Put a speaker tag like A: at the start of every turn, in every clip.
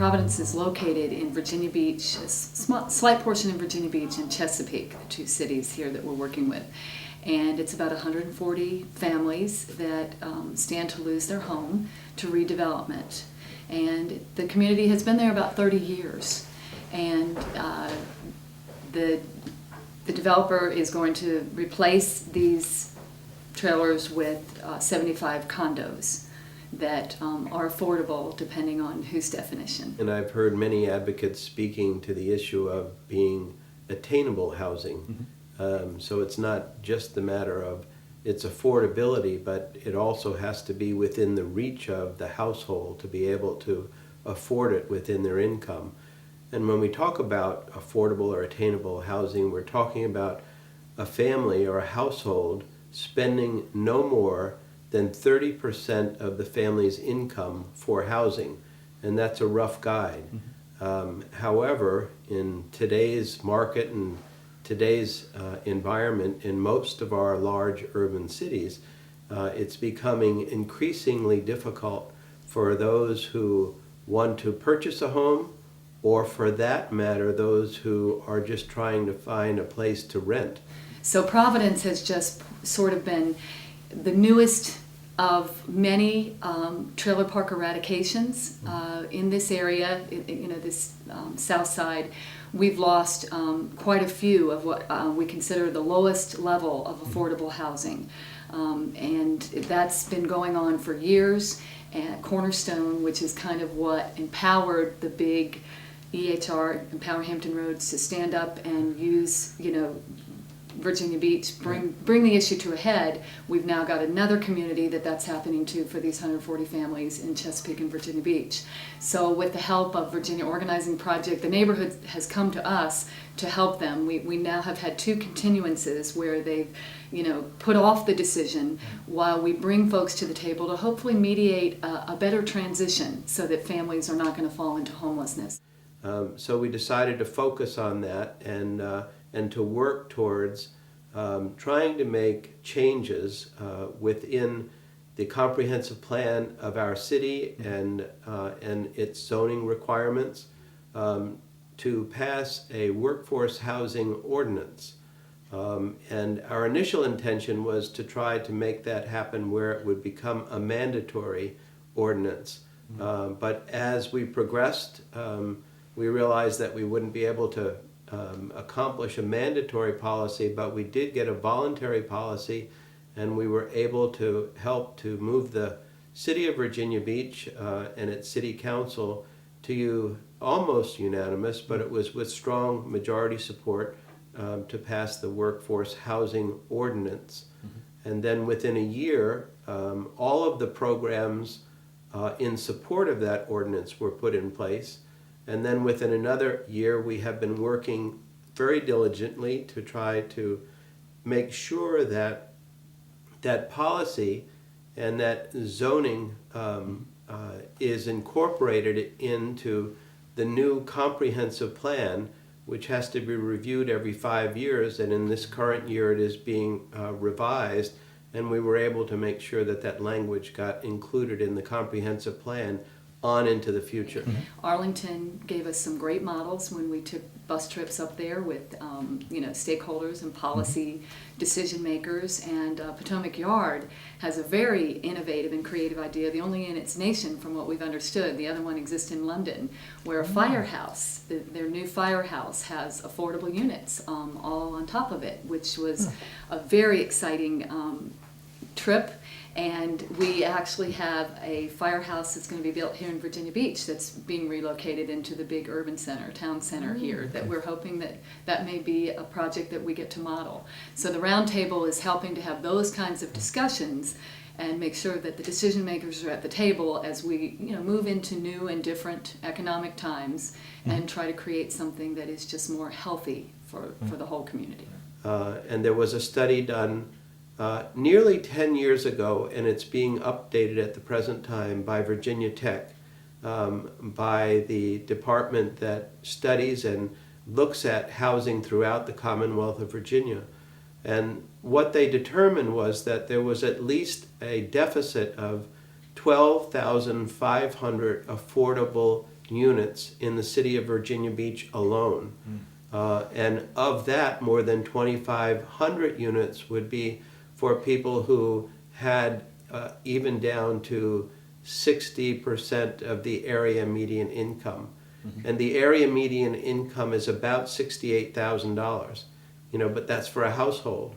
A: Providence is located in Virginia Beach, a slight portion in Virginia Beach and Chesapeake, the two cities here that we're working with. And it's about 140 families that stand to lose their home to redevelopment. And the community has been there about 30 years. And the developer is going to replace these trailers with 75 condos that are affordable depending on whose definition.
B: And I've heard many advocates speaking to the issue of being attainable housing. So it's not just the matter of its affordability, but it also has to be within the reach of the household to be able to afford it within their income. And when we talk about affordable or attainable housing, we're talking about a family or a household spending no more than 30% of the family's income for housing. And that's a rough guide. However, in today's market and today's environment in most of our large urban cities, it's becoming increasingly difficult for those who want to purchase a home, or for that matter, those who are just trying to find a place to rent.
A: So Providence has just sort of been the newest of many trailer park eradications in this area, this south side. We've lost quite a few of what we consider the lowest level of affordable housing. And that's been going on for years. And Cornerstone, which is kind of what empowered the big EHR, Empower Hampton Roads, to stand up and use, Virginia Beach, bring the issue to a head. We've now got another community that's happening to for these 140 families in Chesapeake and Virginia Beach. So with the help of Virginia Organizing Project, the neighborhood has come to us to help them. We now have had 2 continuances where they've put off the decision while we bring folks to the table to hopefully mediate a better transition so that families are not going to fall into homelessness.
B: So we decided to focus on that and to work towards trying to make changes within the comprehensive plan of our city and its zoning requirements to pass a workforce housing ordinance. And our initial intention was to try to make that happen where it would become a mandatory ordinance. But as we progressed, we realized that we wouldn't be able to accomplish a mandatory policy, but we did get a voluntary policy, and we were able to help to move the City of Virginia Beach and its City Council to almost unanimous, but it was with strong majority support to pass the workforce housing ordinance. And then within a year, all of the programs in support of that ordinance were put in place. And then within another year, we have been working very diligently to try to make sure that that policy and that zoning is incorporated into the new comprehensive plan, which has to be reviewed every 5 years. And in this current year, it is being revised. And we were able to make sure that that language got included in the comprehensive plan on into the future.
A: Arlington gave us some great models when we took bus trips up there with stakeholders and policy decision makers, and Potomac Yard has a very innovative and creative idea, the only in its nation from what we've understood. The other one exists in London, where a firehouse, their new firehouse, has affordable units all on top of it, which was a very exciting trip. And we actually have a firehouse that's going to be built here in Virginia Beach that's being relocated into the big urban center, town center here, that we're hoping that may be a project that we get to model. So the roundtable is helping to have those kinds of discussions and make sure that the decision makers are at the table as we move into new and different economic times and try to create something that is just more healthy for the whole community.
B: And there was a study done nearly 10 years ago, and it's being updated at the present time by Virginia Tech, by the department that studies and looks at housing throughout the Commonwealth of Virginia. And what they determined was that there was at least a deficit of 12,500 affordable units in the city of Virginia Beach alone. And of that, more than 2,500 units would be for people who had even down to 60% of the area median income. And the area median income is about $68,000, but that's for a household.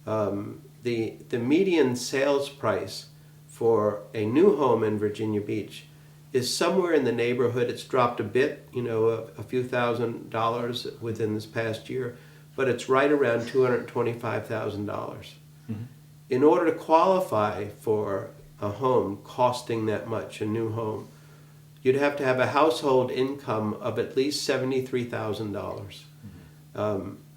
B: The median sales price for a new home in Virginia Beach is somewhere in the neighborhood. It's dropped a bit, a few $1,000s within this past year, but it's right around $225,000. In order to qualify for a home costing that much, a new home, you'd have to have a household income of at least $73,000.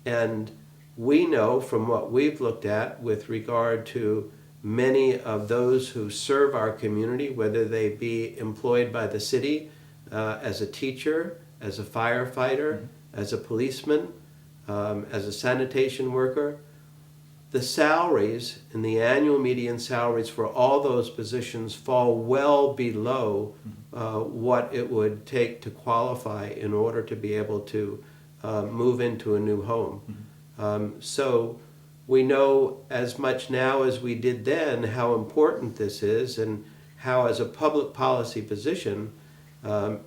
B: And we know from what we've looked at with regard to many of those who serve our community, whether they be employed by the city as a teacher, as a firefighter, as a policeman, as a sanitation worker, the salaries and the annual median salaries for all those positions fall well below what it would take to qualify in order to be able to move into a new home. So we know as much now as we did then how important this is, and how as a public policy position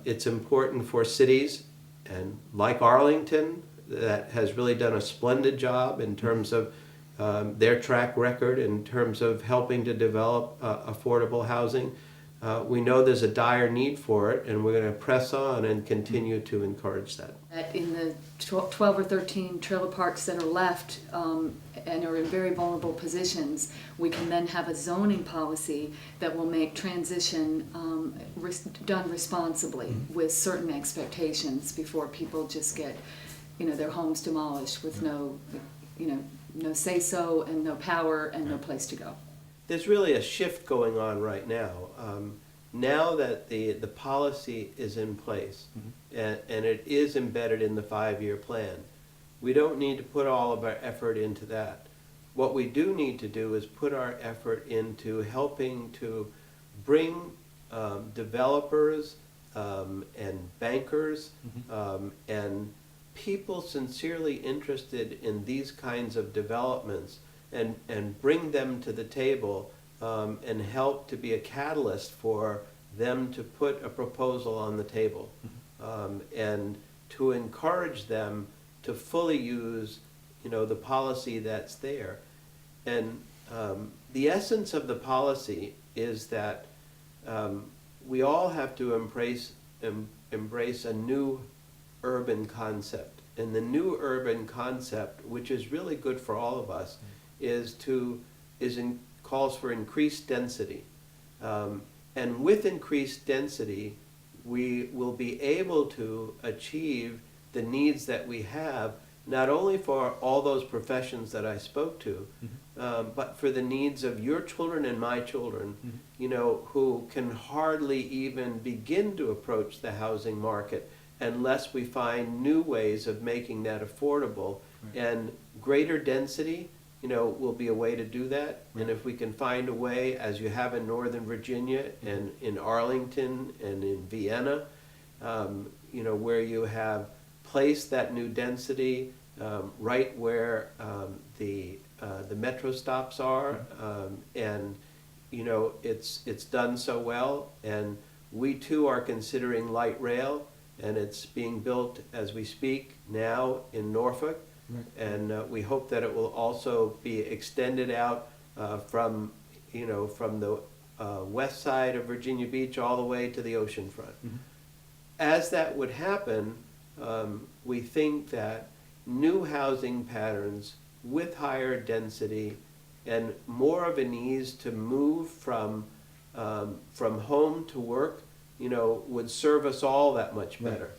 B: it's important for cities, and like Arlington, that has really done a splendid job in terms of their track record in terms of helping to develop affordable housing. We know there's a dire need for it, and we're going to press on and continue to encourage that.
A: In the 12 or 13 trailer parks that are left and are in very vulnerable positions, we can then have a zoning policy that will make transition done responsibly with certain expectations before people just get, their homes demolished with no say-so and no power and no place to go.
B: There's really a shift going on right now. Now that the policy is in place and it is embedded in the 5-year plan, we don't need to put all of our effort into that. What we do need to do is put our effort into helping to bring developers and bankers and people sincerely interested in these kinds of developments and bring them to the table and help to be a catalyst for them to put a proposal on the table and to encourage them to fully use the policy that's there. And the essence of the policy is that we all have to embrace a new urban concept. And the new urban concept, which is really good for all of us, calls for increased density. And with increased density, we will be able to achieve the needs that we have, not only for all those professions that I spoke to, but for the needs of your children and my children, who can hardly even begin to approach the housing market unless we find new ways of making that affordable. And greater density, will be a way to do that. And if we can find a way, as you have in Northern Virginia and in Arlington and in Vienna, where you have placed that new density right where the metro stops are, and it's done so well. And we too are considering light rail, and it's being built as we speak now in Norfolk. And we hope that it will also be extended out from the west side of Virginia Beach all the way to the ocean front. As that would happen, we think that new housing patterns with higher density and more of an ease to move from home to work, would serve us all that much better.